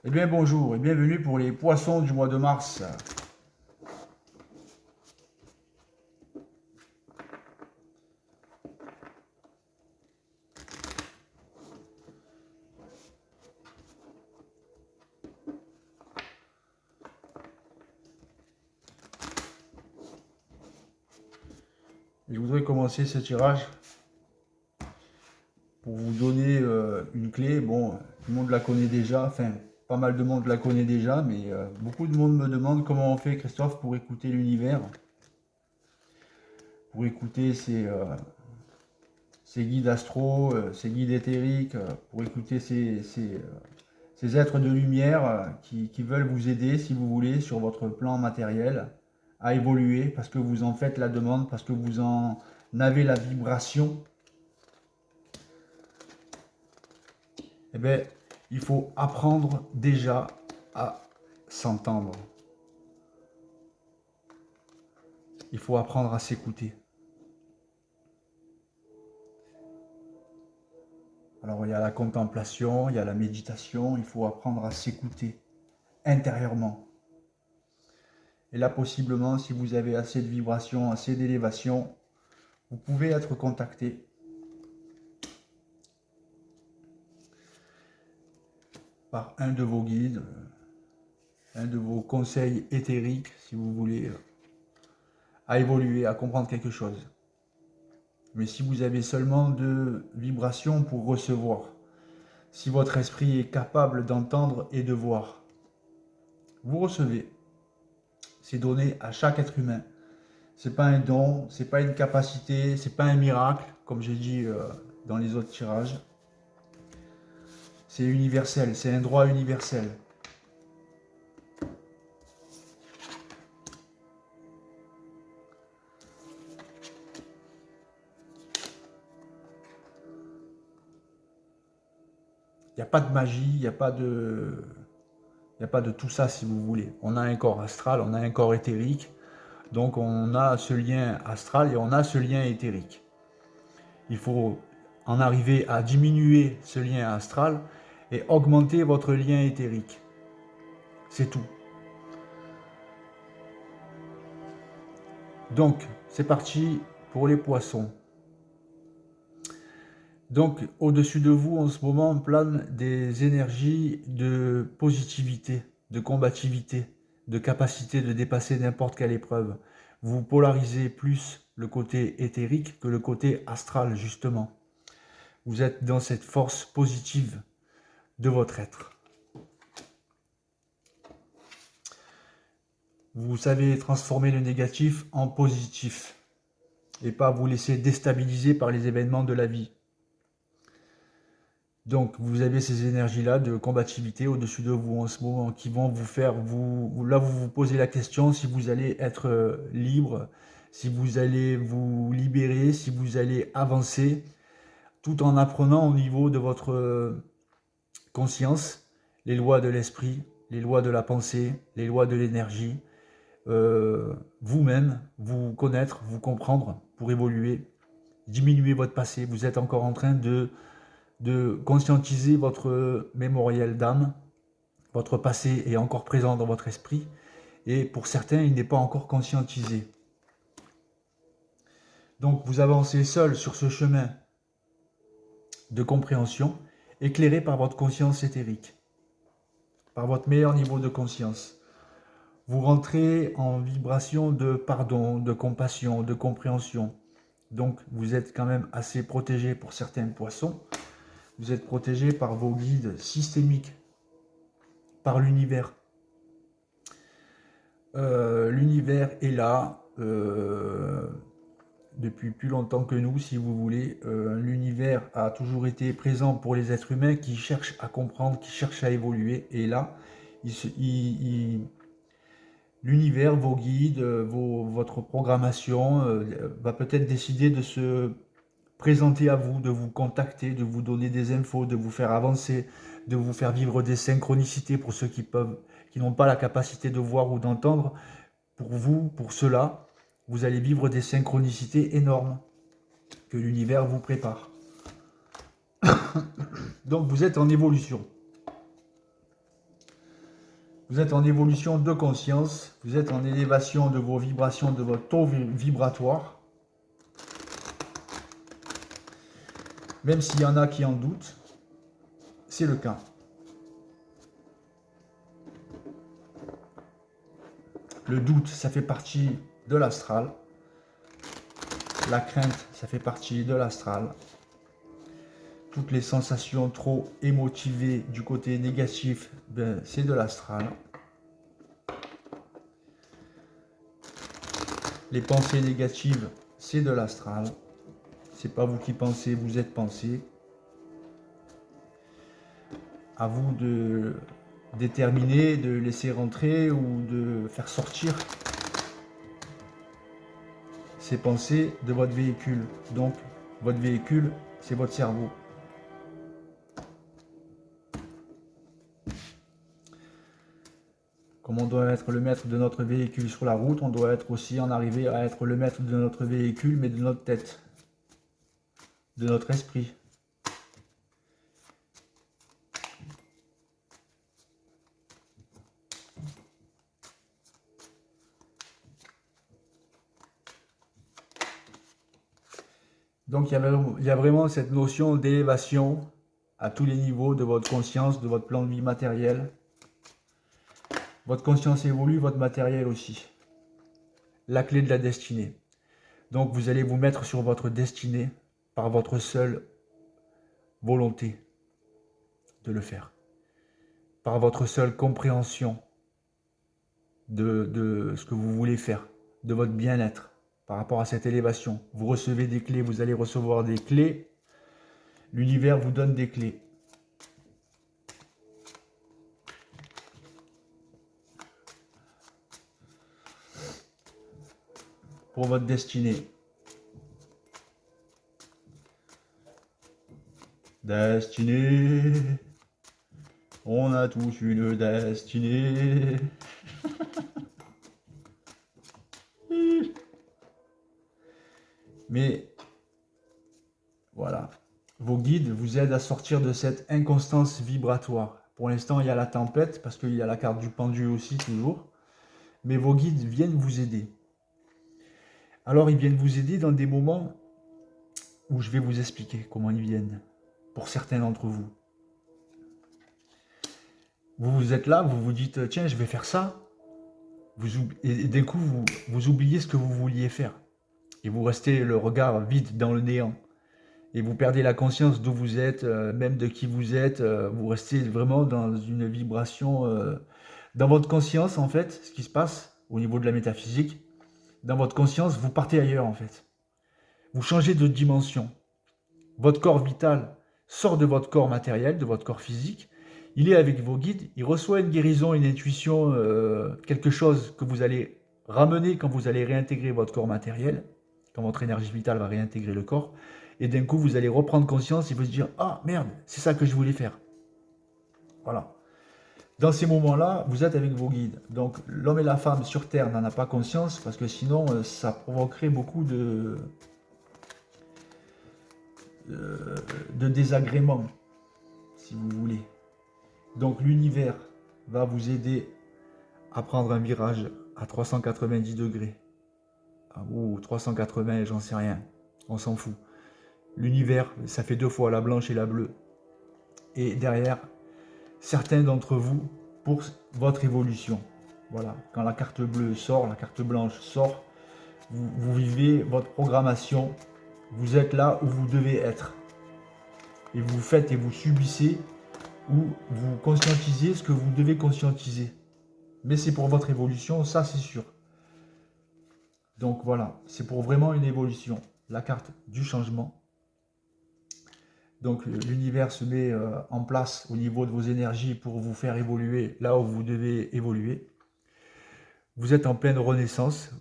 Eh bien bonjour et bienvenue pour les poissons du mois de mars. Je voudrais commencer ce tirage pour vous donner une clé. Bon, tout le monde la connaît déjà, enfin pas mal de monde la connaît déjà, mais beaucoup de monde me demande comment on fait, Christophe, pour écouter l'univers, pour écouter ses guides astro, ses guides éthériques, pour écouter ces êtres de lumière qui veulent vous aider, si vous voulez, sur votre plan matériel, à évoluer, parce que vous en faites la demande, parce que vous en avez la vibration. Eh bien, il faut apprendre déjà à s'entendre. Il faut apprendre à s'écouter. Alors, il y a la contemplation, il y a la méditation, il faut apprendre à s'écouter intérieurement. Et là, possiblement, si vous avez assez de vibrations, assez d'élévation, vous pouvez être contacté par un de vos guides, un de vos conseils éthériques, si vous voulez, à évoluer, à comprendre quelque chose. Mais si vous avez seulement de vibrations pour recevoir, si votre esprit est capable d'entendre et de voir, vous recevez. C'est donné à chaque être humain. C'est pas un don, c'est pas une capacité, c'est pas un miracle, comme j'ai dit dans les autres tirages. C'est universel, c'est un droit universel. Il n'y a pas de magie, il n'y a pas de... Il n'y a pas de tout ça, si vous voulez. On a un corps astral, on a un corps éthérique. Donc on a ce lien astral et on a ce lien éthérique. Il faut en arriver à diminuer ce lien astral et augmenter votre lien éthérique. C'est tout. Donc, c'est parti pour les poissons. Donc, au-dessus de vous, en ce moment, planent des énergies de positivité, de combativité, de capacité de dépasser n'importe quelle épreuve. Vous polarisez plus le côté éthérique que le côté astral, justement. Vous êtes dans cette force positive de votre être. Vous savez transformer le négatif en positif et pas vous laisser déstabiliser par les événements de la vie. Donc vous avez ces énergies-là de combativité au-dessus de vous en ce moment qui vont vous faire, là vous vous posez la question si vous allez être libre, si vous allez vous libérer, si vous allez avancer, tout en apprenant au niveau de votre conscience les lois de l'esprit, les lois de la pensée, les lois de l'énergie, vous-même, vous connaître, vous comprendre pour évoluer, diminuer votre passé. Vous êtes encore en train de conscientiser votre mémoriel d'âme. Votre passé est encore présent dans votre esprit et pour certains, il n'est pas encore conscientisé. Donc vous avancez seul sur ce chemin de compréhension, éclairé par votre conscience éthérique, par votre meilleur niveau de conscience. Vous rentrez en vibration de pardon, de compassion, de compréhension. Donc vous êtes quand même assez protégé pour certains poissons. Vous êtes protégé par vos guides systémiques, par l'univers. L'univers est là depuis plus longtemps que nous, si vous voulez. L'univers a toujours été présent pour les êtres humains qui cherchent à comprendre, qui cherchent à évoluer. Et là, l'univers, vos guides, votre programmation va peut-être décider de se présenter à vous, de vous contacter, de vous donner des infos, de vous faire avancer, de vous faire vivre des synchronicités pour ceux qui n'ont pas la capacité de voir ou d'entendre. Pour vous, pour cela, vous allez vivre des synchronicités énormes que l'univers vous prépare. Donc vous êtes en évolution. Vous êtes en évolution de conscience, vous êtes en élévation de vos vibrations, de votre taux vibratoire. Même s'il y en a qui en doutent, c'est le cas. Le doute, ça fait partie de l'astral. La crainte, ça fait partie de l'astral. Toutes les sensations trop émotivées du côté négatif, ben, c'est de l'astral. Les pensées négatives, c'est de l'astral. C'est pas vous qui pensez, vous êtes pensé. À vous de déterminer, de laisser rentrer ou de faire sortir ces pensées de votre véhicule. Donc, votre véhicule, c'est votre cerveau. Comme on doit être le maître de notre véhicule sur la route, on doit être aussi en arriver à être le maître de notre véhicule, mais de notre tête, de notre esprit. Donc il y a vraiment cette notion d'élévation à tous les niveaux de votre conscience, de votre plan de vie matériel. Votre conscience évolue, votre matériel aussi. La clé de la destinée. Donc vous allez vous mettre sur votre destinée par votre seule volonté de le faire. Par votre seule compréhension de ce que vous voulez faire, de votre bien-être par rapport à cette élévation. Vous recevez des clés, vous allez recevoir des clés. L'univers vous donne des clés. Pour votre destinée. Destinée. On a tous une destinée. Mais voilà, vos guides vous aident à sortir de cette inconstance vibratoire. Pour l'instant, il y a la tempête, parce qu'il y a la carte du pendu aussi, toujours. Mais vos guides viennent vous aider. Alors, ils viennent vous aider dans des moments où je vais vous expliquer comment ils viennent, pour certains d'entre vous. Vous êtes là, vous vous dites, tiens, je vais faire ça. Et d'un coup, vous oubliez ce que vous vouliez faire. Et vous restez le regard vide dans le néant. Et vous perdez la conscience d'où vous êtes, même de qui vous êtes. Vous restez vraiment dans une vibration. Dans votre conscience, en fait, ce qui se passe au niveau de la métaphysique, dans votre conscience, vous partez ailleurs, en fait. Vous changez de dimension. Votre corps vital sort de votre corps matériel, de votre corps physique. Il est avec vos guides. Il reçoit une guérison, une intuition, quelque chose que vous allez ramener quand vous allez réintégrer votre corps matériel, quand votre énergie vitale va réintégrer le corps. Et d'un coup, vous allez reprendre conscience et vous dire « Ah, merde, c'est ça que je voulais faire. » Voilà. Dans ces moments-là, vous êtes avec vos guides. Donc, l'homme et la femme sur Terre n'en a pas conscience parce que sinon, ça provoquerait beaucoup de désagréments, si vous voulez. Donc, l'univers va vous aider à prendre un virage à 390 degrés. Ou 380, j'en sais rien. On s'en fout. L'univers, ça fait 2 fois la blanche et la bleue. Et derrière, certains d'entre vous, pour votre évolution. Voilà, quand la carte bleue sort, la carte blanche sort, vous vivez votre programmation, vous êtes là où vous devez être. Et vous faites et vous subissez ou vous conscientisez ce que vous devez conscientiser. Mais c'est pour votre évolution, ça c'est sûr. Donc voilà, c'est pour vraiment une évolution. La carte du changement. Donc l'univers se met en place au niveau de vos énergies pour vous faire évoluer là où vous devez évoluer. Vous êtes en pleine renaissance,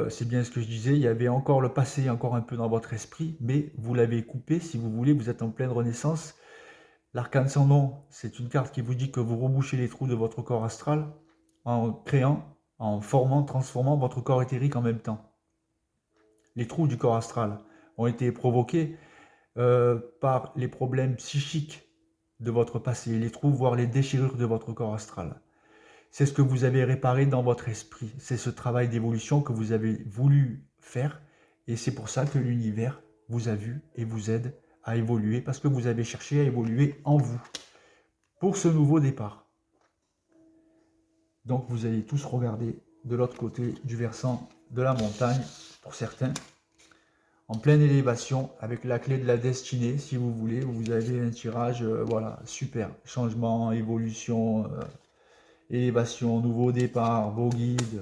c'est bien ce que je disais, il y avait encore le passé, encore un peu dans votre esprit, mais vous l'avez coupé, si vous voulez, vous êtes en pleine renaissance. L'arcane sans nom, c'est une carte qui vous dit que vous rebouchez les trous de votre corps astral en créant, en formant, transformant votre corps éthérique en même temps. Les trous du corps astral ont été provoqués par les problèmes psychiques de votre passé, les trous, voire les déchirures de votre corps astral. C'est ce que vous avez réparé dans votre esprit. C'est ce travail d'évolution que vous avez voulu faire. Et c'est pour ça que l'univers vous a vu et vous aide à évoluer, parce que vous avez cherché à évoluer en vous pour ce nouveau départ. Donc vous allez tous regarder de l'autre côté du versant de la montagne, pour certains, en pleine élévation, avec la clé de la destinée, si vous voulez. Vous avez un tirage, voilà, super. Changement, évolution, élévation, nouveau départ, beau guide,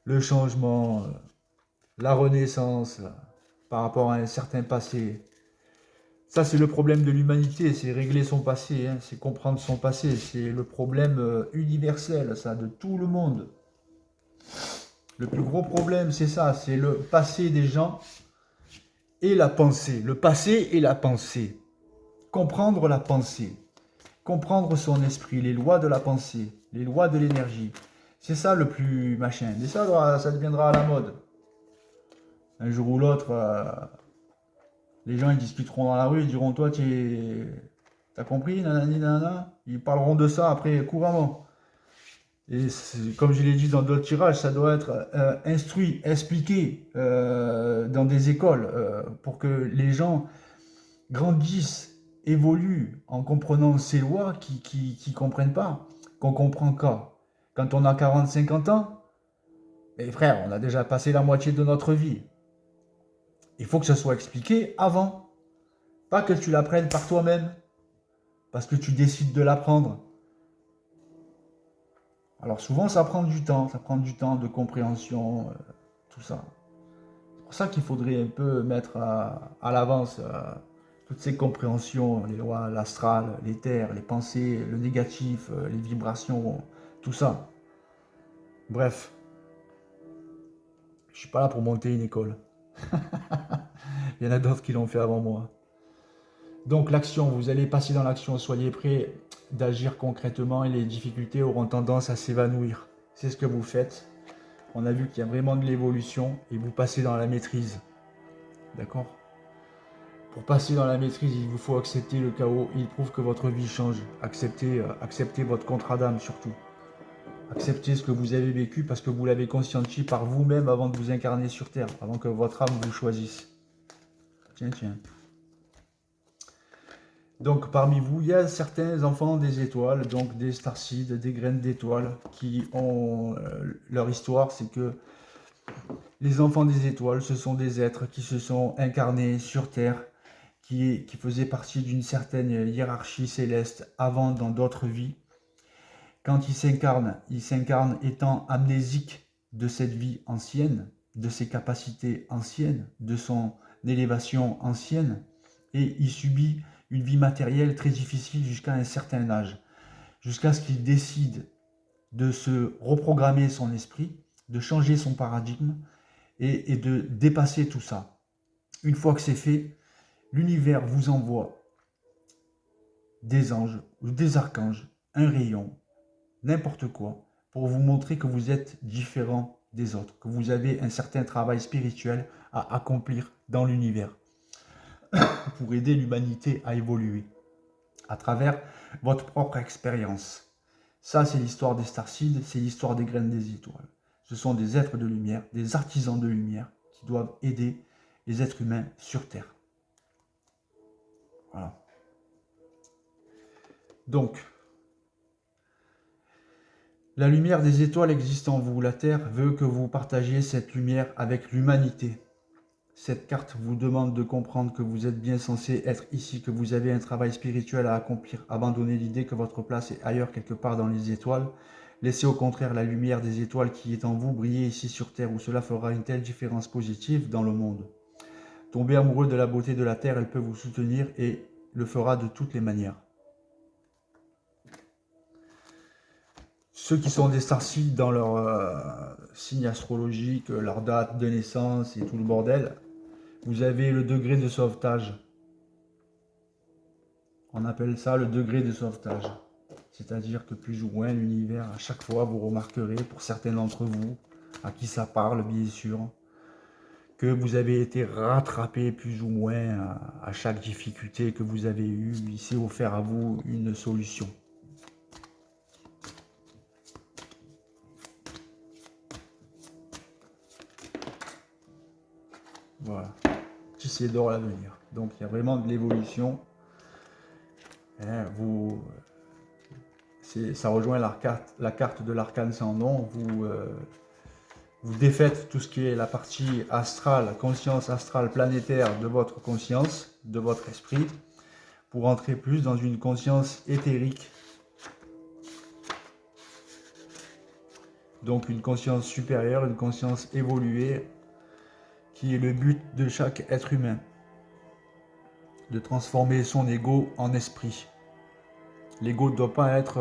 le changement, la renaissance par rapport à un certain passé. Ça, c'est le problème de l'humanité, c'est régler son passé, hein, c'est comprendre son passé. C'est le problème universel, ça, de tout le monde. Le plus gros problème, c'est ça, c'est le passé des gens et la pensée. Le passé et la pensée. Comprendre la pensée. Comprendre son esprit, les lois de la pensée, les lois de l'énergie. C'est ça le plus machin. Mais ça deviendra à la mode. Un jour ou l'autre, les gens ils discuteront dans la rue, ils diront toi t'as compris, nanani nanana. Ils parleront de ça après couramment. Et comme je l'ai dit dans d'autres tirages, ça doit être instruit, expliqué dans des écoles pour que les gens grandissent, évoluent en comprenant ces lois qui ne comprennent pas, qu'on comprend quand on a 40-50 ans. Mais frère, on a déjà passé la moitié de notre vie. Il faut que ça soit expliqué avant. Pas que tu l'apprennes par toi-même. Parce que tu décides de l'apprendre. Alors souvent, ça prend du temps. Ça prend du temps de compréhension, tout ça. C'est pour ça qu'il faudrait un peu mettre à l'avance toutes ces compréhensions, les lois, l'astral, l'éther, les pensées, le négatif, les vibrations, tout ça. Bref, je suis pas là pour monter une école. Il y en a d'autres qui l'ont fait avant moi. Donc l'action, vous allez passer dans l'action, soyez prêts d'agir concrètement et les difficultés auront tendance à s'évanouir. C'est ce que vous faites. On a vu qu'il y a vraiment de l'évolution et vous passez dans la maîtrise. D'accord ? Pour passer dans la maîtrise, il vous faut accepter le chaos. Il prouve que votre vie change. Acceptez votre contrat d'âme surtout. Acceptez ce que vous avez vécu parce que vous l'avez conscienti par vous-même avant de vous incarner sur Terre, avant que votre âme vous choisisse. Tiens, tiens. Donc parmi vous, il y a certains enfants des étoiles, donc des starseeds, des graines d'étoiles, qui ont leur histoire, c'est que les enfants des étoiles, ce sont des êtres qui se sont incarnés sur Terre, qui faisaient partie d'une certaine hiérarchie céleste avant dans d'autres vies. Quand ils s'incarnent étant amnésiques de cette vie ancienne, de ses capacités anciennes, de son élévation ancienne, et il subit une vie matérielle très difficile jusqu'à un certain âge, jusqu'à ce qu'il décide de se reprogrammer son esprit, de changer son paradigme et de dépasser tout ça. Une fois que c'est fait, l'univers vous envoie des anges ou des archanges, un rayon, n'importe quoi, pour vous montrer que vous êtes différent des autres, que vous avez un certain travail spirituel à accomplir dans l'univers pour aider l'humanité à évoluer à travers votre propre expérience. Ça, c'est l'histoire des starseeds, c'est l'histoire des graines des étoiles. Ce sont des êtres de lumière, des artisans de lumière qui doivent aider les êtres humains sur Terre. Voilà. Donc, la lumière des étoiles existe en vous. La Terre veut que vous partagiez cette lumière avec l'humanité. Cette carte vous demande de comprendre que vous êtes bien censé être ici, que vous avez un travail spirituel à accomplir. Abandonnez l'idée que votre place est ailleurs quelque part dans les étoiles. Laissez au contraire la lumière des étoiles qui est en vous briller ici sur Terre, où cela fera une telle différence positive dans le monde. Tombez amoureux de la beauté de la Terre, elle peut vous soutenir et le fera de toutes les manières. Ceux qui sont des starseeds dans leur signe astrologique, leur date de naissance et tout le bordel, vous avez le degré de sauvetage. On appelle ça le degré de sauvetage. C'est-à-dire que plus ou moins l'univers, à chaque fois, vous remarquerez, pour certains d'entre vous, à qui ça parle bien sûr, que vous avez été rattrapé plus ou moins à chaque difficulté que vous avez eue. Il s'est offert à vous une solution. Voilà. Tisser d'or l'avenir. Donc il y a vraiment de l'évolution. Hein, ça rejoint la carte de l'arcane sans nom. Vous défaites tout ce qui est la partie astrale, conscience astrale planétaire de votre conscience, de votre esprit, pour entrer plus dans une conscience éthérique. Donc une conscience supérieure, une conscience évoluée, qui est le but de chaque être humain. De transformer son ego en esprit. L'ego ne doit pas être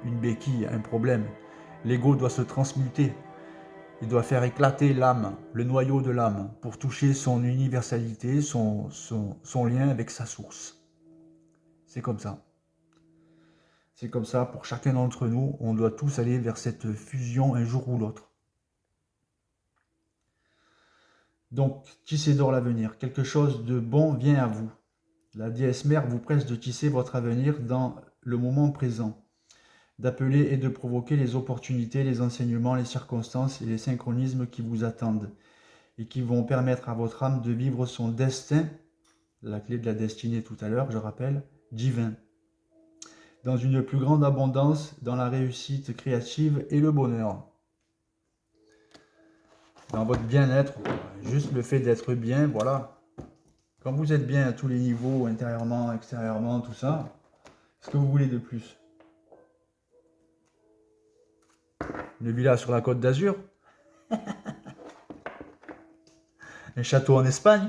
une béquille, un problème. L'ego doit se transmuter. Il doit faire éclater l'âme, le noyau de l'âme, pour toucher son universalité, son lien avec sa source. C'est comme ça. C'est comme ça pour chacun d'entre nous. On doit tous aller vers cette fusion un jour ou l'autre. Donc, tissez d'or l'avenir. Quelque chose de bon vient à vous. La déesse mère vous presse de tisser votre avenir dans le moment présent, d'appeler et de provoquer les opportunités, les enseignements, les circonstances et les synchronismes qui vous attendent et qui vont permettre à votre âme de vivre son destin, la clé de la destinée tout à l'heure, je rappelle, divin, dans une plus grande abondance, dans la réussite créative et le bonheur. Dans votre bien-être, juste le fait d'être bien, voilà. Quand vous êtes bien à tous les niveaux, intérieurement, extérieurement, tout ça, qu'est-ce que vous voulez de plus? Une villa sur la Côte d'Azur? Un château en Espagne?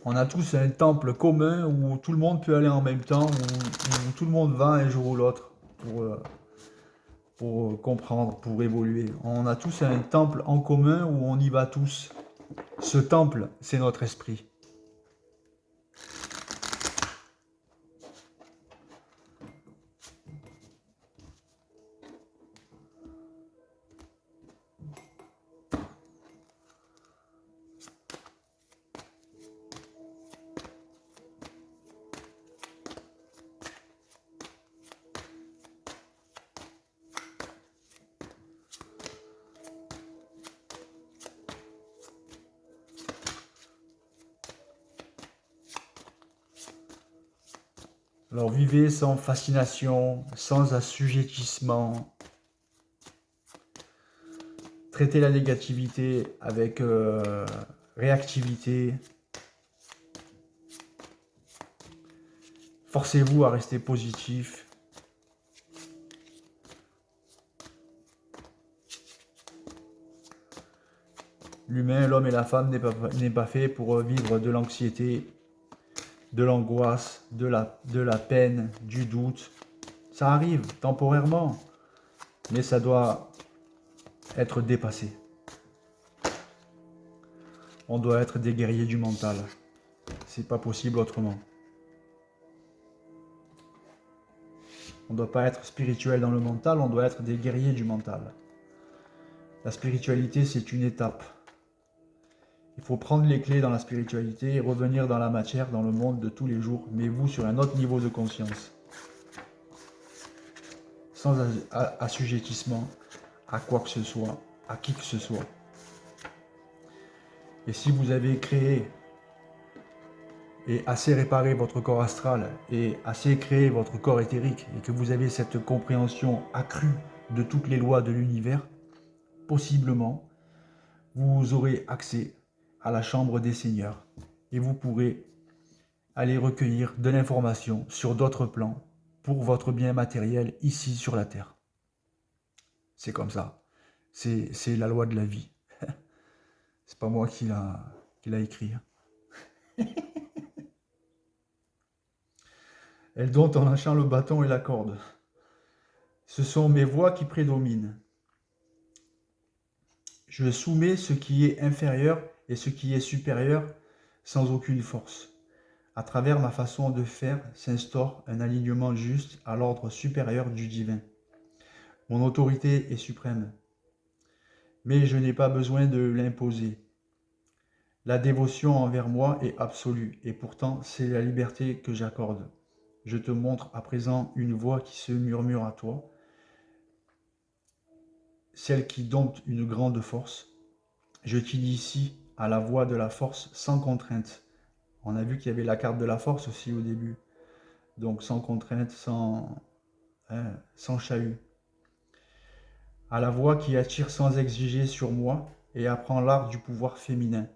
On a tous un temple commun où tout le monde peut aller en même temps, où tout le monde va un jour ou l'autre pour comprendre, pour évoluer. On a tous un temple en commun où on y va tous. Ce temple, c'est notre esprit. Alors vivez sans fascination, sans assujettissement. Traitez la négativité avec réactivité. Forcez-vous à rester positif. L'humain, l'homme et la femme n'est pas fait pour vivre de l'anxiété, de l'angoisse, de la peine, du doute. Ça arrive temporairement, mais ça doit être dépassé. On doit être des guerriers du mental. C'est pas possible autrement. On ne doit pas être spirituel dans le mental, on doit être des guerriers du mental. La spiritualité, c'est une étape. Il faut prendre les clés dans la spiritualité et revenir dans la matière, dans le monde de tous les jours, mais vous sur un autre niveau de conscience. Sans assujettissement à quoi que ce soit, à qui que ce soit. Et si vous avez créé et assez réparé votre corps astral et assez créé votre corps éthérique et que vous avez cette compréhension accrue de toutes les lois de l'univers, possiblement, vous aurez accès à la chambre des seigneurs et vous pourrez aller recueillir de l'information sur d'autres plans pour votre bien matériel ici sur la Terre. C'est comme ça. C'est la loi de la vie. C'est pas moi qui l'a écrit. Elle dompte en lâchant le bâton et la corde. Ce sont mes voix qui prédominent. Je soumets ce qui est inférieur et ce qui est supérieur sans aucune force. À travers ma façon de faire s'instaure un alignement juste à l'ordre supérieur du divin. Mon autorité est suprême, mais je n'ai pas besoin de l'imposer. La dévotion envers moi est absolue, et pourtant c'est la liberté que j'accorde. Je te montre à présent une voix qui se murmure à toi, celle qui dompte une grande force. Je t'initie à la voie de la force sans contrainte. On a vu qu'il y avait la carte de la force aussi au début. Donc sans contrainte, sans chahut. À la voix qui attire sans exiger sur moi et apprends l'art du pouvoir féminin.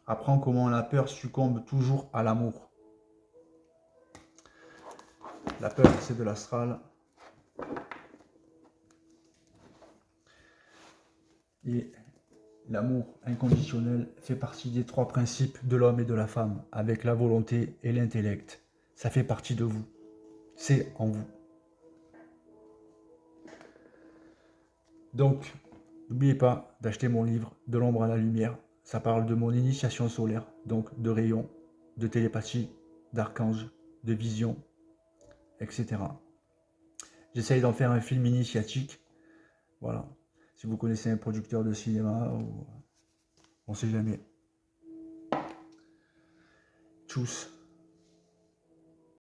Apprends comment la peur succombe toujours à l'amour. La peur, c'est de l'astral. Et l'amour inconditionnel fait partie des 3 principes de l'homme et de la femme, avec la volonté et l'intellect. Ça fait partie de vous. C'est en vous. Donc, n'oubliez pas d'acheter mon livre « De l'ombre à la lumière ». Ça parle de mon initiation solaire, donc de rayons, de télépathie, d'archanges, de visions, etc. J'essaye d'en faire un film initiatique. Voilà. Si vous connaissez un producteur de cinéma, on ne sait jamais. Tchuss.